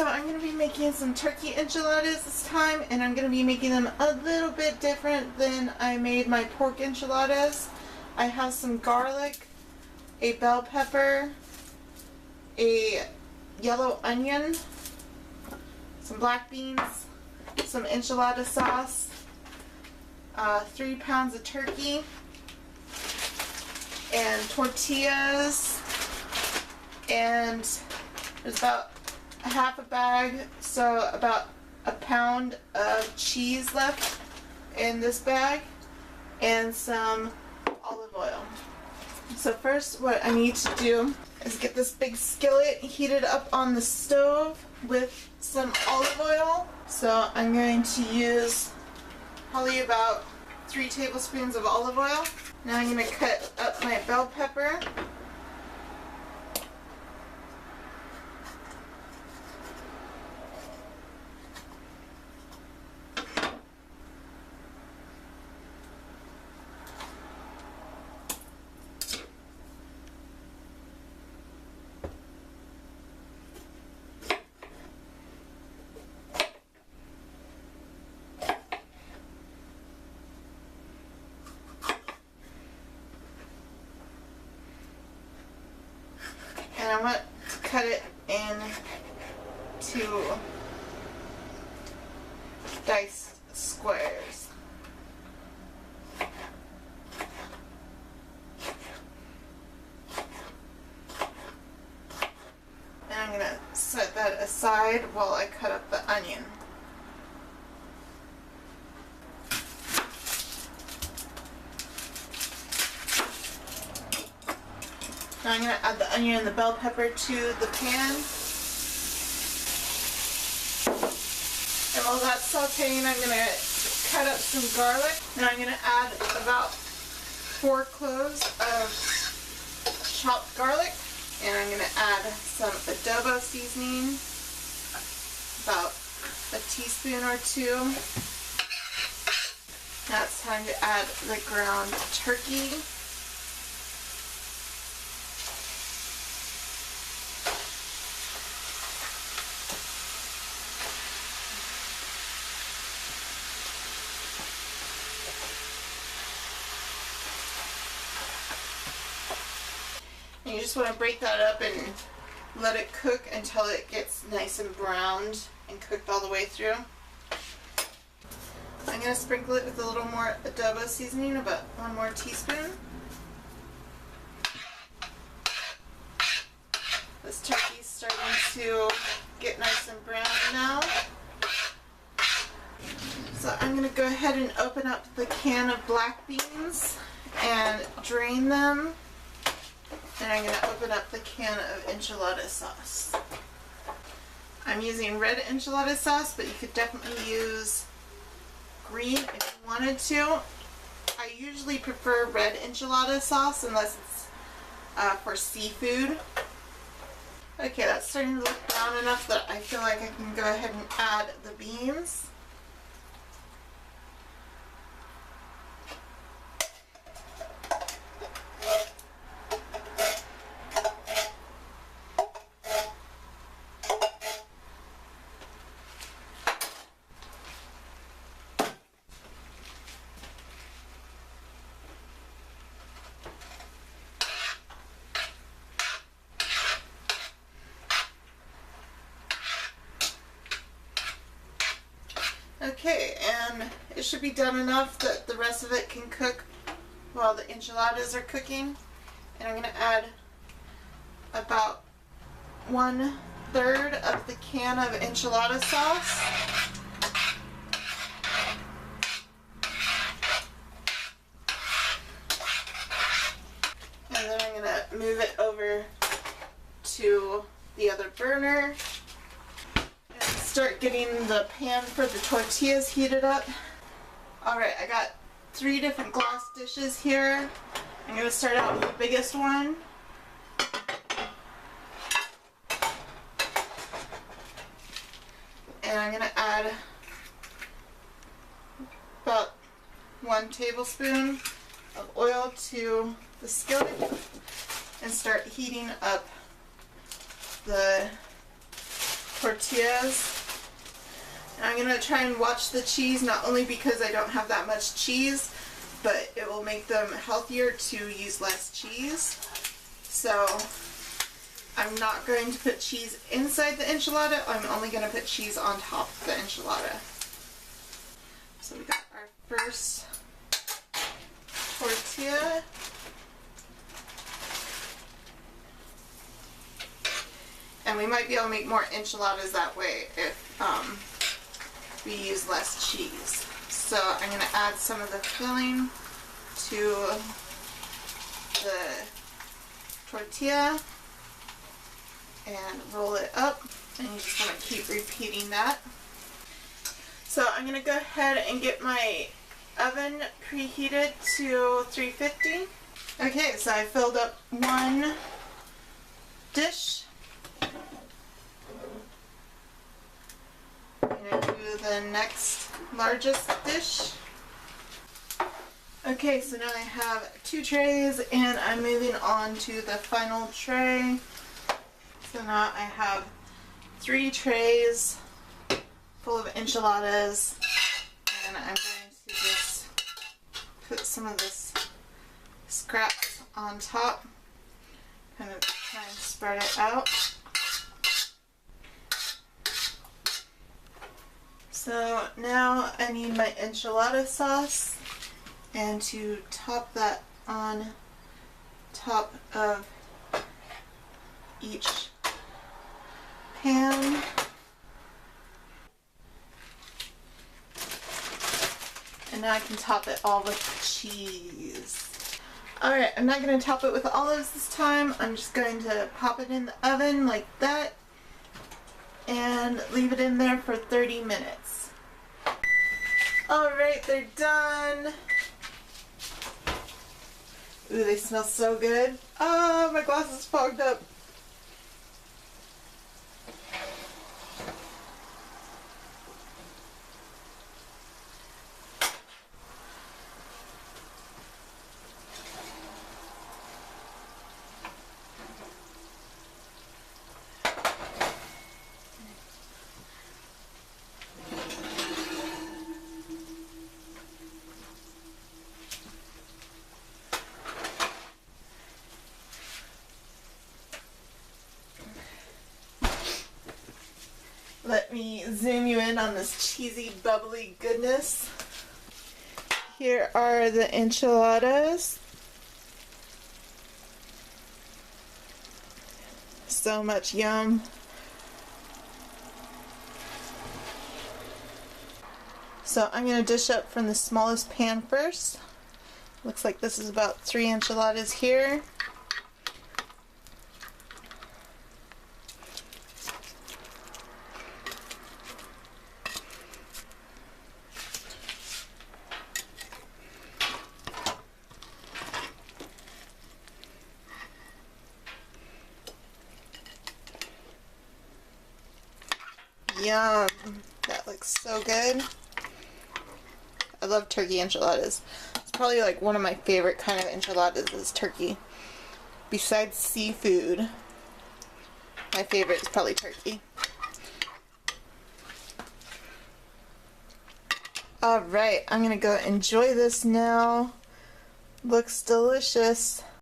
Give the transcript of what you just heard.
So I'm going to be making some turkey enchiladas this time, and I'm going to be making them a little bit different than I made my pork enchiladas. I have some garlic, a bell pepper, a yellow onion, some black beans, some enchilada sauce, 3 pounds of turkey, and tortillas, and there's about a half a bag, so about a pound of cheese left in this bag, and some olive oil. So first what I need to do is get this big skillet heated up on the stove with some olive oil. So I'm going to use probably about 3 tablespoons of olive oil. Now I'm going to cut up my bell pepper. And I want to cut it into diced squares. And I'm going to set that aside while I cut up the onion. Now I'm going to add the onion and the bell pepper to the pan. And while that's sauteing, I'm going to cut up some garlic. Now I'm going to add about 4 cloves of chopped garlic. And I'm going to add some adobo seasoning, about a teaspoon or 2. Now it's time to add the ground turkey. And you just want to break that up and let it cook until it gets nice and browned and cooked all the way through. I'm going to sprinkle it with a little more adobo seasoning, about 1 more teaspoon. This turkey's starting to get nice and brown now. So I'm going to go ahead and open up the can of black beans and drain them. And I'm going to open up the can of enchilada sauce. I'm using red enchilada sauce, but you could definitely use green if you wanted to. I usually prefer red enchilada sauce unless it's for seafood. Okay, that's starting to look brown enough that I feel like I can go ahead and add the beans. Okay, and it should be done enough that the rest of it can cook while the enchiladas are cooking. And I'm going to add about 1/3 of the can of enchilada sauce. And then I'm going to move it over to the other burner. Start getting the pan for the tortillas heated up. Alright, I got 3 different glass dishes here. I'm going to start out with the biggest one. And I'm going to add about 1 tablespoon of oil to the skillet and start heating up the tortillas. And I'm going to try and watch the cheese, not only because I don't have that much cheese, but it will make them healthier to use less cheese. So I'm not going to put cheese inside the enchilada, I'm only going to put cheese on top of the enchilada. So we got our first tortilla. And we might be able to make more enchiladas that way if we use less cheese. So I'm going to add some of the filling to the tortilla and roll it up, and you just want to keep repeating that. So I'm going to go ahead and get my oven preheated to 350. Okay, so I filled up one dish. I'm going to do the next largest dish. Okay, so now I have 2 trays and I'm moving on to the final tray. So now I have 3 trays full of enchiladas, and I'm going to just put some of this scraps on top, kind of try and spread it out. So now I need my enchilada sauce, and to top that on top of each pan. And now I can top it all with cheese. Alright, I'm not going to top it with olives this time. I'm just going to pop it in the oven like that and leave it in there for 30 minutes. Alright, they're done. Ooh, they smell so good. Oh, my glass is fogged up. Let me zoom you in on this cheesy, bubbly goodness. Here are the enchiladas. So much yum. So I'm going to dish up from the smallest pan first. Looks like this is about 3 enchiladas here. Yum! That looks so good. I love turkey enchiladas. It's probably like one of my favorite kind of enchiladas is turkey. Besides seafood, my favorite is probably turkey. Alright, I'm gonna go enjoy this now. Looks delicious.